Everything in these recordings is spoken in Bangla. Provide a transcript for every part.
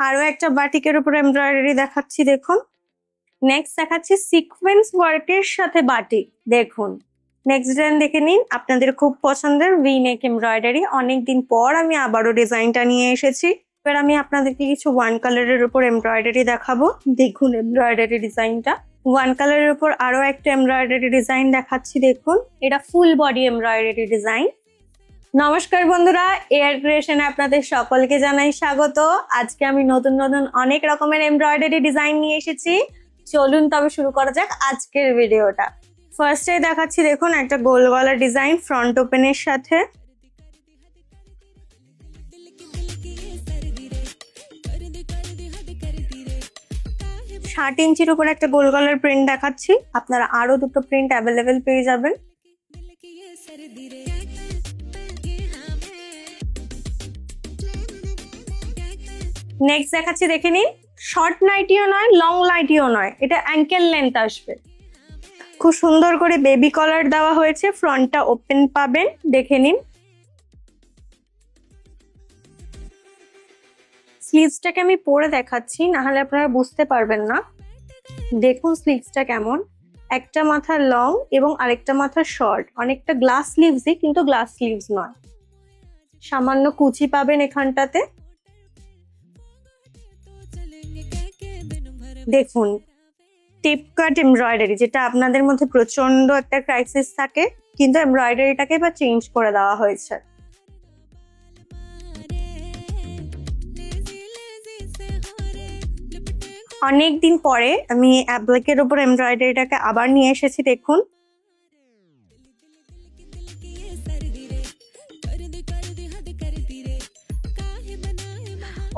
আরো একটা বাটিকের উপর এমব্রয়ডারি দেখাচ্ছি দেখুন। নেক্সট দেখাচ্ছি সিকোয়েন্স ওয়ার্কের সাথে বাটিক। দেখুন নেক্সট ডিজাইন দেখে নিন, আপনাদের খুব পছন্দের ভি নেক এমব্রয়ডারি। অনেকদিন পর আমি আবারও ডিজাইনটা নিয়ে এসেছি। এবার আমি আপনাদেরকে কিছু ওয়ান কালারের উপর এমব্রয়ডারি দেখাবো। দেখুন এমব্রয়ডারি ডিজাইনটা। ওয়ান কালারের উপর আরো একটা এমব্রয়ডারি ডিজাইন দেখাচ্ছি দেখুন। এটা ফুল বডি এমব্রয়ডারি ডিজাইন। নমস্কার বন্ধুরা, এয়ার ক্রিয়েশনে আপনাদের সকলকে জানাই স্বাগত। আজকে আমি নতুন নতুন অনেক রকমের এমব্রয়ডারি ডিজাইন নিয়ে এসেছি। চলুন তবে শুরু করা যাক আজকের ভিডিওটা। ফার্স্টে দেখাচ্ছি দেখুন একটা গোল গলা ডিজাইন ফ্রন্ট ওপেনের সাথে। ষাট ইঞ্চির উপর একটা গোল গলার প্রিন্ট দেখাচ্ছি। আপনারা আরো দুটো প্রিন্ট অ্যাভেলেবেল পেয়ে যাবেন। নেক্সট দেখাচ্ছি দেখে নিন, শর্ট নাইটিও নয় লং নাইটিও নয়, এটা অ্যাঙ্কেল লেন্থ আসবে। খুব সুন্দর করে বেবি কলার দেওয়া হয়েছে, ফ্রন্টটা ওপেন পাবেন, দেখে নিন। স্লিভসটাকে আমি পরে দেখাচ্ছি, না হলে আপনারা বুঝতে পারবেন না। দেখুন স্লিভসটা কেমন, একটা মাথা লং এবং আরেকটা মাথা শর্ট। অনেকটা গ্লাস স্লিভসই, কিন্তু গ্লাস স্লিভস নয়। সামান্য কুচি পাবেন এখানটাতে। দেখুন টিপ কাট এমব্রয়ডারি, যেটা আপনাদের মধ্যে প্রচন্ড একটা ক্রাইসিস থাকে, কিন্তু এমব্রয়ডারিটাকে এবার চেঞ্জ করে দেওয়া হয়েছে। অনেকদিন পরে আমি অ্যাপ্লিকের উপর এমব্রয়ডারিটাকে আবার নিয়ে এসেছি দেখুন।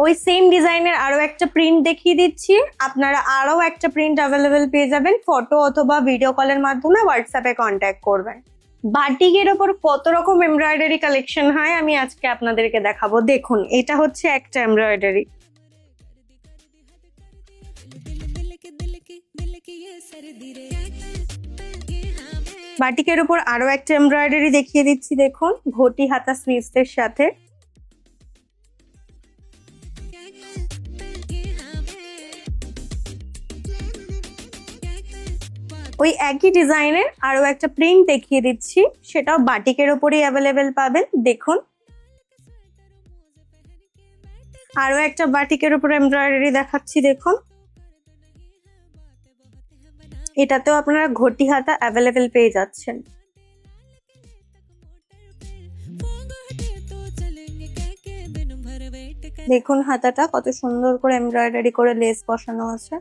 ওই সেম ডিজাইনের আরো একটা প্রিন্ট দেখিয়ে দিচ্ছি। আপনারা আরো একটা প্রিন্ট অ্যাভেলেবেল পেয়ে যাবেন। ফটো অথবা ভিডিও কলের মাধ্যমে হোয়াটসঅ্যাপে কন্ট্যাক্ট করবেন। বাটিকের ওপর কত রকম এমব্রয়ডারি কালেকশন হয় আমি আজকে আপনাদেরকে দেখাবো। দেখুন এটা হচ্ছে একটা এমব্রয়ডারি। বাটিকের উপর আরো একটা এমব্রয়ডারি দেখিয়ে দিচ্ছি দেখুন, ঘটি হাতা স্লিভসের সাথে। ওই একই ডিজাইনের আরো একটা প্রিন্ট দেখিয়ে দিচ্ছি, সেটাও বাটিকের উপরই অ্যাভেলেবেল পাবেন। দেখুন আরো একটা বাটিকের উপর এমব্রয়ডারি দেখাচ্ছি দেখুন। এটাতেও আপনারা ঘটি হাতা অ্যাভেলেবেল পেয়ে যাচ্ছেন। দেখুন হাতাটা কত সুন্দর করে এমব্রয়ডারি করে লেস বসানো আছে।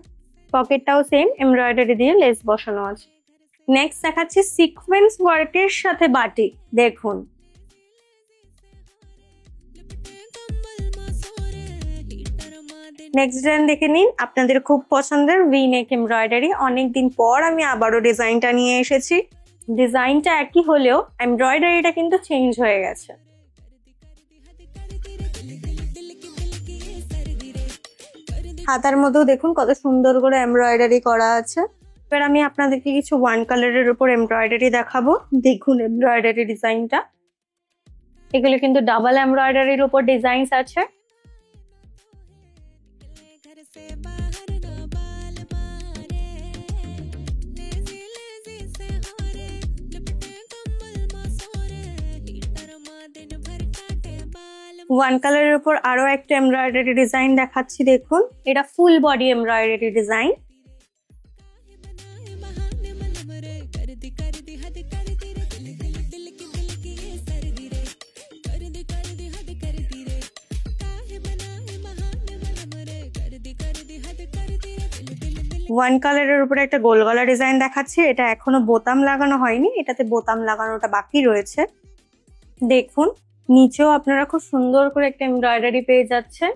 পকেটটাও সেম এমব্রয়ডারি দিয়ে লেস বসানো আছে। নেক্সট দেখাচ্ছি সিকোয়েন্স ওয়ার্কের সাথে বাটিক। দেখুন নেক্সট ডিজাইন দেখে নিন, আপনাদের খুব পছন্দের ভি নেক এমব্রয়ডারি। অনেকদিন পর আমি আবারও ডিজাইনটা নিয়ে এসেছি। ডিজাইনটা একই হলেও এমব্রয়ডারিটা কিন্তু চেঞ্জ হয়ে গেছে। হাতার মধ্যেও দেখুন কত সুন্দর করে এমব্রয়ডারি করা আছে। এবার আমি আপনাদেরকে কিছু ওয়ান কালারের উপর এমব্রয়ডারি দেখাবো। দেখুন এমব্রয়ডারি ডিজাইনটা, এগুলো কিন্তু ডাবল এমব্রয়ডারির উপর ডিজাইনস আছে। ওয়ান কালারের উপর আরো একটা এমব্রয়ডারি ডিজাইন দেখাচ্ছি দেখুন। এটা full body embroidery design. One কালারের উপরে একটা গোল গলা ডিজাইন দেখাচ্ছি। এটা এখনো বোতাম লাগানো হয়নি, এটাতে বোতাম লাগানোটা বাকি রয়েছে। দেখুন নিচেও আপনারা খুব সুন্দর করে একটা এমব্রয়ডারি পেয়ে যাচ্ছেন।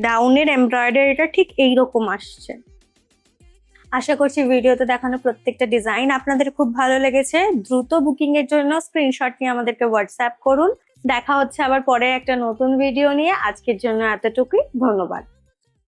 ডাউনের এমব্রয়ডারিটা ঠিক এইরকম আসছে। আশা করছি ভিডিওতে দেখানো প্রত্যেকটা ডিজাইন আপনাদের খুব ভালো লেগেছে। দ্রুত বুকিং এর জন্য স্ক্রিনশট নিয়ে আমাদেরকে হোয়াটসঅ্যাপ করুন। দেখা হচ্ছে আবার পরে একটা নতুন ভিডিও নিয়ে। আজকের জন্য এতটুকুই, ধন্যবাদ।